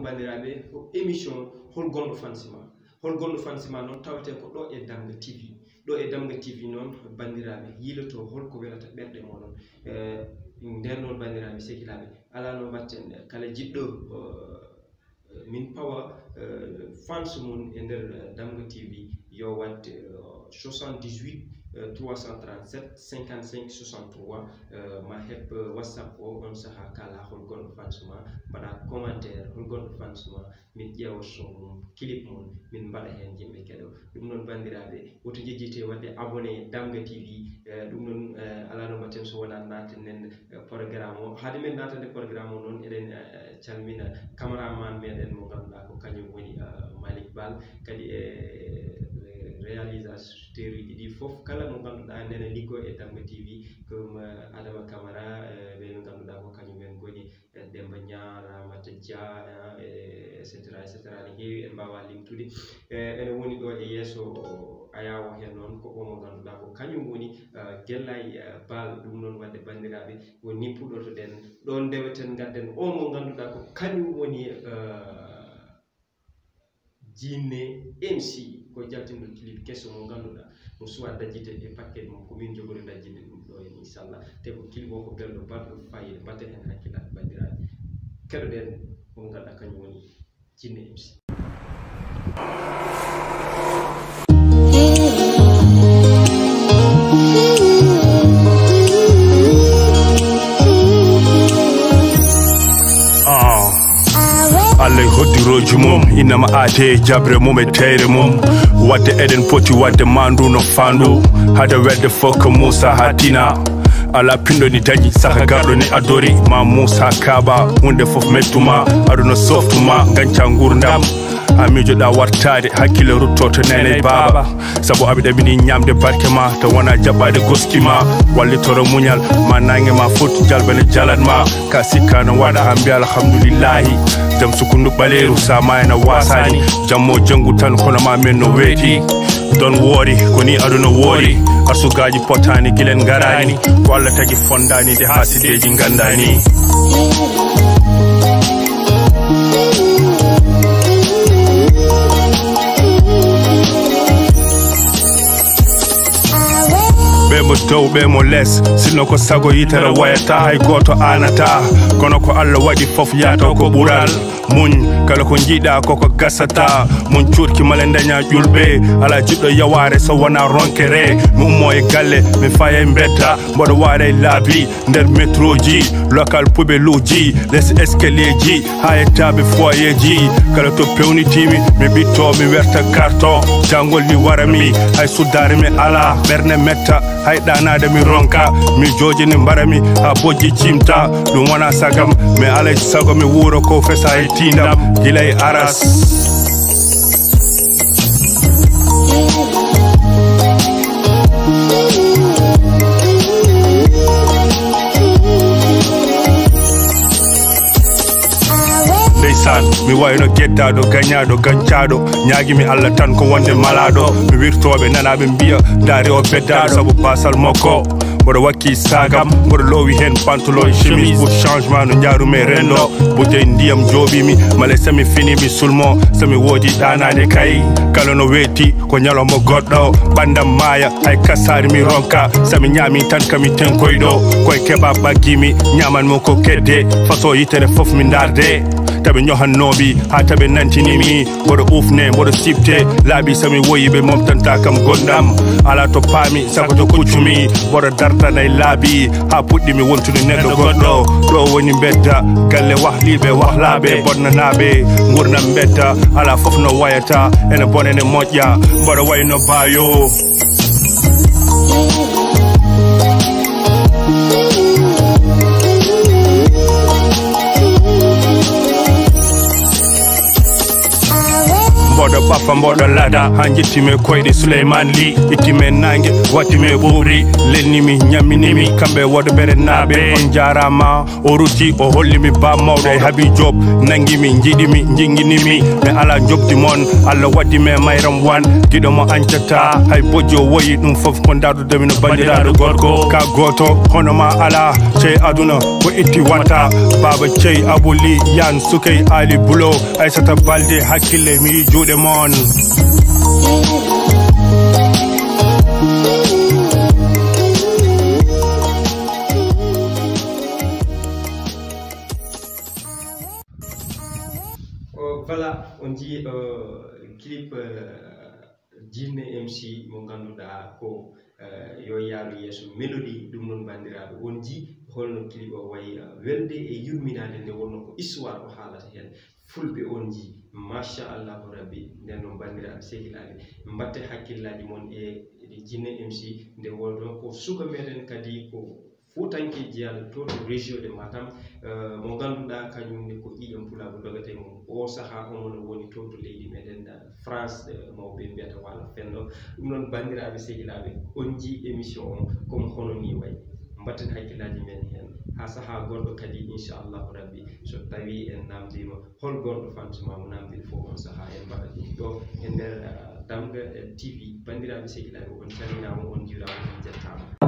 bandiraɓe émission hol gondo fansima non tawete ko ɗo e Damga TV Damga TV non bandiraɓe yiloto holko welata ɓerɗe moɗon nder non bandiraɓe sehilaɓe ala no batten kala jiɗɗo min pawa fans mun e nder Damga TV yo wadde 78 337 55 63 ma heb WhatsApp o on saha kala hol gondo fansuma bada commentaire hol gondo fansuma min ƴeewa son clip mun min mbaɗa hen jimɓe keɗo ɗum noon bandiraɓe woto jejjite wadde abonné Damga TV ɗum noon ala no mbatten so wona naten programme o haade men natande programme o noon eɗen calmina cameraman meɗen mo ganduɗa ko kañum woni Malik Bal kadi réalisateur ɗi fof kala mo ganduɗa nene liggo e Damga TV comme Adama Camara ɓe ɓe ganduɗa ko kañumen goni Demba Ñara Mata Dia etc ne heewi en mbawa limtude ene woni ɗo e yesso ayawo hen noon ko omo ganduɗa ko kañum woni Gellaye Bal ɗum noon wadde bandiraɓe woni puɗotoɗen ɗon ndeweten gadden o mo ganduɗa ko kañum woni jinne MC ko jaltinɗo clip kesso mo ganduɗa mo suwa dajjite e paquet mum ko min jogori dajjinde ɗum ɗo en inchallah te ko clip o ko belɗo barɗo fayida mbatten hen hakkillaɓe bandiraɓe keɗoɗen mo ganduɗa kañum woni jinne MC. Allah hoddiroji mum inama ate jabre mum e teyre mum wadde eɗen poti wadde mandu no fandu hada wedde fokka Moussa hatina ala pindo ni dañi saka garɗo ni adori ma Moussa Kaba hunde fof mettuma aɗuna softuma ganca gurdam a mijoɗa wartade hakkille ruttoto nene baba saabu aɓe ɗaɓini ñamde barke ma to wona jaɓɓade goskima wallitoro muñal ma nangue ma fot jalbane jalatma ka sikkano waɗa ha mbiya alhamdoulillahi jam sukundu ɓaleru sa mayana wasani jammo janggu tan kono ma men no weeti don woori koni aduna woori arsugaji potani guilen garani ko Allah tagui fondani nde hasideji gandani mo dow ɓe mo less sinno ko sago yitere wayata hay goto anata kono ko Allah waɗi fof yata ko ɓural muñ kala ko jiiɗa koko gasata muñ cuutki male daña ƴulɓe ala jiɗɗo yaware so wona ronkere mi ummo e galle mi faya e bedda mboɗo waɗa e laabi nder métro ji local poubelluji les escalier ji ha e taɓe foyer ji kala to pewnitimi mi ɓitto mi werta carton jangol ni warami hay suddare mi ala ɓerne metta hay ɗanade mi ronka mi jojini mbarami ha bojji jimta ɗum wona sagam mi alay sago mi wuuro ko fesa e tindam gilay aras mi wayno geddaɗo gañaɗo gancaɗo ñaguimi Allah tan ko wonde malaɗo mi wirtoɓe nanaɓe mbiya daari o beddaɗo saabu basal makko mboɗo wakki sagam mboɗo lowi hen pantalon e chemise pour changement no jaarumi rendo budde ndiyam jooɓimi male sami finimi sulmo sami woodi ɗanade kay kala no weeti ko ñalawma goɗɗo ɓandam maaya hay kasari mi ronka sami ñaami tan kami tenkoyɗo koye keɓa ɓaggimi ñamanmo ko kedde façon yitere foof mi darde taɓe ñohannoɓi ha taɓe nantinimi mboɗo ufne mboɗo sifte laaɓi sami woyiɓe momtanta kam gonɗam ala to paami sako to kuccumi mboɗo dartana e laabi ha puɗɗimi wontude neɗɗo goɗɗo ɗo woni bedda galle wahliɓe wahlaɓe bonnanaɓe gurdam bedda ala foof no wayata ene bonene moƴƴa mboɗo wayno bayo mboɗo ɓappa famboɗo lada ha jettimi koyɗe Souleymane Ly ittimi nangue wattimi ɓuuri lennimi ñamminimi kamɓe woɗo bere naaɓe on jarama o rutti o hollimi ba mawɗo e Habi Diop nanguimi jiiɗimi jingguinimi mi ala jobdi moon Allah waddi me mayram wan giɗo mo ancata hay bojjo woyi ɗum foof ko dardudemi no bandiraɗo gorko ka goto hono ma ala cey aduna ko itti wanta baba cey aboli yan sukay ali bulo aissata balde hakkille mi yi juuɗe moon voilà on dit clip jinne MC mo ganduɗa ko yo yaaru yeeso mélodie ɗum noon bandiraɓe on ji holno clip o wayi welde e yurminade nde wonno ko histoire o haalata hen fulɓe on ji machallahu rabbi nden noon bandiraɓe sehilaɓe mbatte hakkillaji mon e jinne MC nde wonno ko suka meɗen kadi ko fuutanke jeyaɗo to to région de Matam mo ganduɗa kañumne ko ƴiƴam pulago dogate mum o saaha omono woni to to leydi meɗen France mawɓe mbiyata wala fenno ɗum noon bandiraɓe sehilaɓe on ji émission o comme hono ni wayi mbatten hakkillaji men hen ha saaha goɗɗo kadi inchallahu rabbi so tawi en namdima hol gonɗo famtuma mo namdiri fof on saaha en mbaɗa ɗum ɗo e nder Damga TV bandiraɓe sehilaɓe on calminama on juurama on jettama